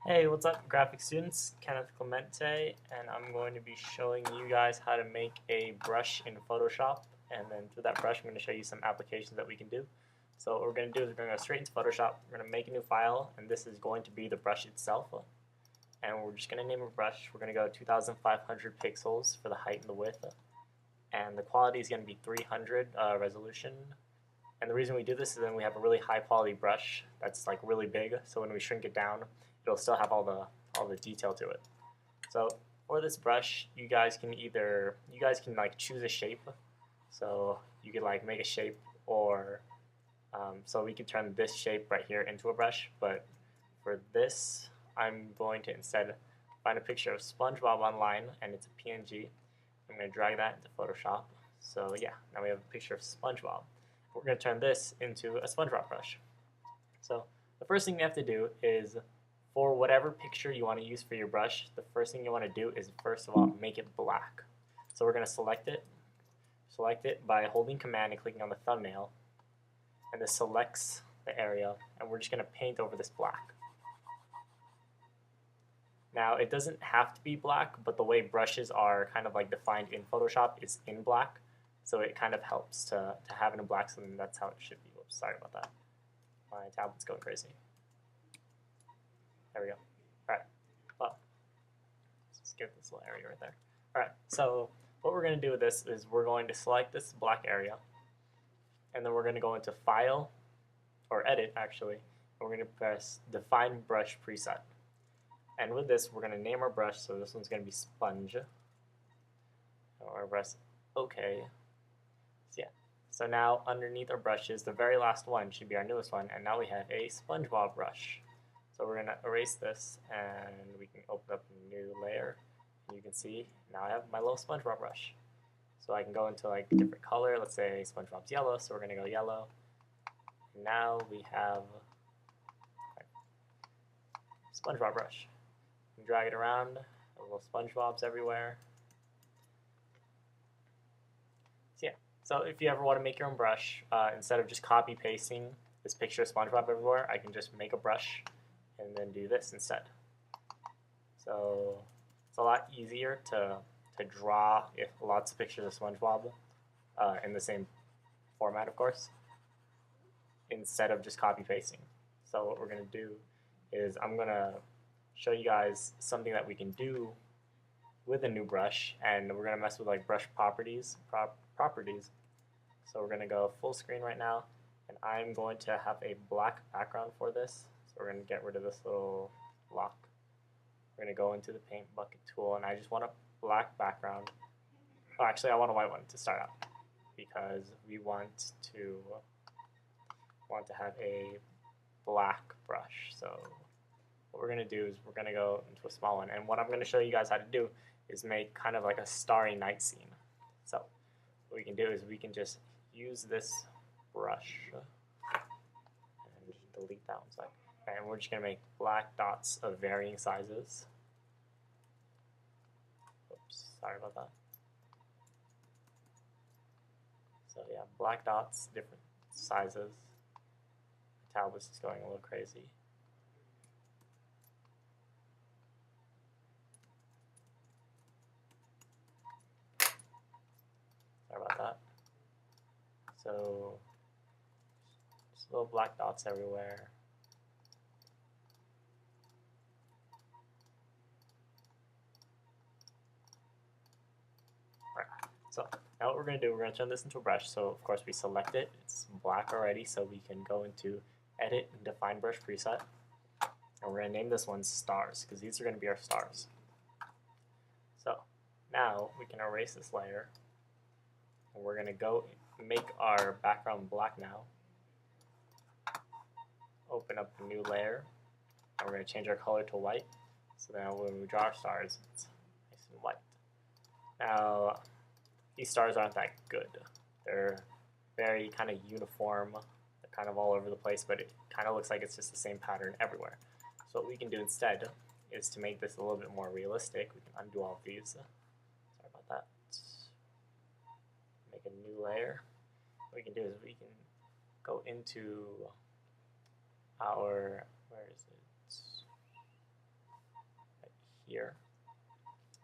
Hey, what's up, graphic students? Kenneth Clemente, and I'm going to be showing you guys how to make a brush in Photoshop. And then through that brush, I'm going to show you some applications that we can do. So what we're going to do is we're going to go straight into Photoshop. We're going to make a new file, and this is going to be the brush itself. And we're just going to name a brush. We're going to go 2,500 pixels for the height and the width, and the quality is going to be 300 resolution. And the reason we do this is then we have a really high quality brush that's like really big, so when we shrink it down, it'll still have all the detail to it. So for this brush, you guys can like choose a shape. So you could like make a shape, or so we could turn this shape right here into a brush. But for this, I'm going to instead find a picture of SpongeBob online, and it's a PNG. I'm going to drag that into Photoshop. So yeah, now we have a picture of SpongeBob. We're going to turn this into a SpongeBob brush. So the first thing you have to do is, for whatever picture you want to use for your brush, the first thing you want to do is first of all make it black. So we're going to select it by holding Command and clicking on the thumbnail, and this selects the area, and we're just going to paint over this black. Now it doesn't have to be black, but the way brushes are kind of like defined in Photoshop is in black, so it kind of helps to have it in black, so that's how it should be. Whoops, sorry about that. My tablet's going crazy. There we go. Alright, well, let's skip this little area right there. Alright, so what we're going to do with this is we're going to select this black area, and then we're going to go into File, or Edit actually, and we're going to press Define Brush Preset. And with this, we're going to name our brush, so this one's going to be Sponge. And we're going to press OK. So yeah, so now underneath our brushes, the very last one should be our newest one, and now we have a SpongeBob brush. So we're going to erase this, and we can open up a new layer. And you can see now I have my little SpongeBob brush. So I can go into like a different color. Let's say SpongeBob's yellow, so we're going to go yellow. And now we have SpongeBob brush. You can drag it around, little SpongeBobs everywhere. So yeah, so if you ever want to make your own brush, instead of just copy pasting this picture of SpongeBob everywhere, I can just make a brush and then do this instead. So it's a lot easier to draw lots of pictures of SpongeBob in the same format, of course, instead of just copy pasting. So what we're going to do is I'm going to show you guys something that we can do with a new brush, and we're going to mess with like brush properties. So we're going to go full screen right now, and I'm going to have a black background for this. So we're going to get rid of this little lock. We're going to go into the paint bucket tool, and I just want a black background. Oh, actually, I want a white one to start out, because we want to have a black brush. So what we're going to do is we're going to go into a small one, and what I'm going to show you guys how to do is make kind of like a starry night scene. So what we can do is we can just use this brush and just delete that one side. And we're just going to make black dots of varying sizes. Oops, sorry about that. So yeah, black dots, different sizes. The tablet's just going a little crazy. Sorry about that. So just little black dots everywhere. So now what we're going to do, we're going to turn this into a brush. So of course we select it. It's black already, so we can go into Edit and Define Brush Preset. And we're going to name this one Stars, because these are going to be our stars. So now we can erase this layer. And we're going to go make our background black now. Open up a new layer. And we're going to change our color to white. So now when we draw our stars, it's nice and white. Now, these stars aren't that good. They're very kind of uniform. They're kind of all over the place, but it kind of looks like it's just the same pattern everywhere. So what we can do instead is to make this a little bit more realistic. We can undo all of these. Sorry about that. Make a new layer. What we can do is we can go into our, where is it? here,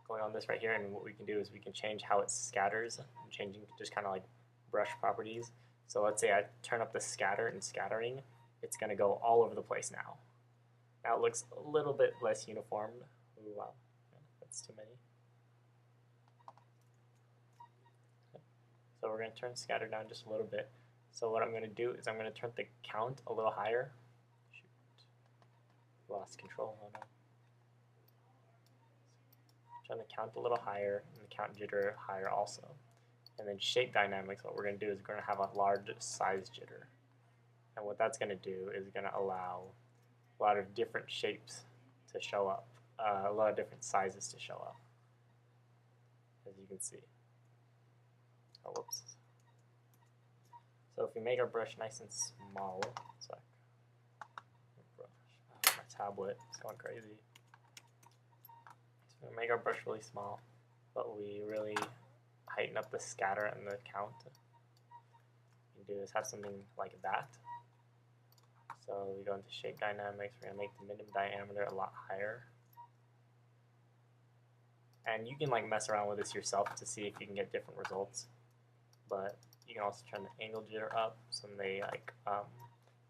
going on this right here, and what we can do is we can change how it scatters, changing just kind of like brush properties. So let's say I turn up the scatter and scattering, it's going to go all over the place now. Now it looks a little bit less uniform. Ooh, wow, that's too many. So we're going to turn scatter down just a little bit. So what I'm going to do is I'm going to turn the count a little higher. Shoot, lost control. Oh no. Turn the count a little higher and the count jitter higher also. And then shape dynamics, what we're going to do is we're going to have a large size jitter. And what that's going to do is going to allow a lot of different shapes to show up, a lot of different sizes to show up, as you can see. Oh, whoops. So if we make our brush nice and small, my tablet is going crazy. So we make our brush really small, but we really heighten up the scatter and the count. What we can do is have something like that. So we go into shape dynamics, we're going to make the minimum diameter a lot higher. And you can like mess around with this yourself to see if you can get different results. But you can also turn the angle jitter up so they like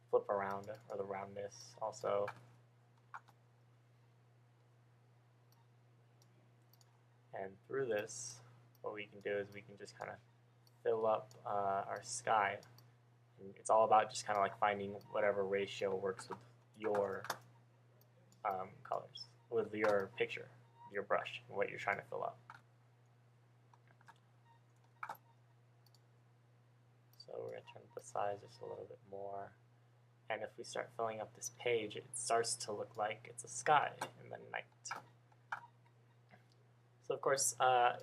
flip around, or the roundness also. And through this, what we can do is we can just kind of fill up our sky. And it's all about just kind of like finding whatever ratio works with your colors, with your picture, your brush, and what you're trying to fill up. So we're going to turn up the size just a little bit more. And if we start filling up this page, it starts to look like it's a sky in the night. So of course,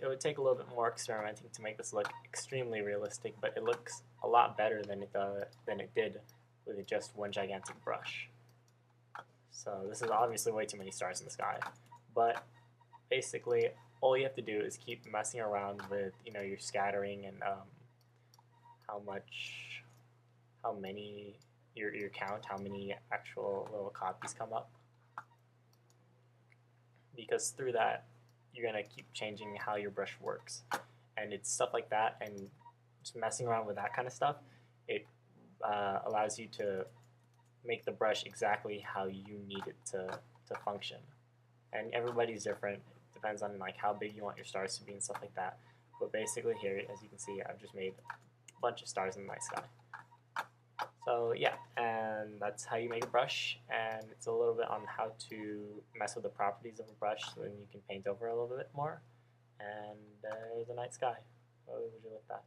it would take a little bit more experimenting to make this look extremely realistic, but it looks a lot better than it did with just one gigantic brush. So this is obviously way too many stars in the sky, but basically all you have to do is keep messing around with your scattering and how many your count, how many actual little copies come up, because through that you're going to keep changing how your brush works. And it's stuff like that, and just messing around with that kind of stuff, it allows you to make the brush exactly how you need it to function. And everybody's different. It depends on like how big you want your stars to be and stuff like that. But basically here, as you can see, I've just made a bunch of stars in the night sky. So yeah, and that's how you make a brush, and it's a little bit on how to mess with the properties of a brush so then you can paint over a little bit more. And there's a night sky. What would you like that?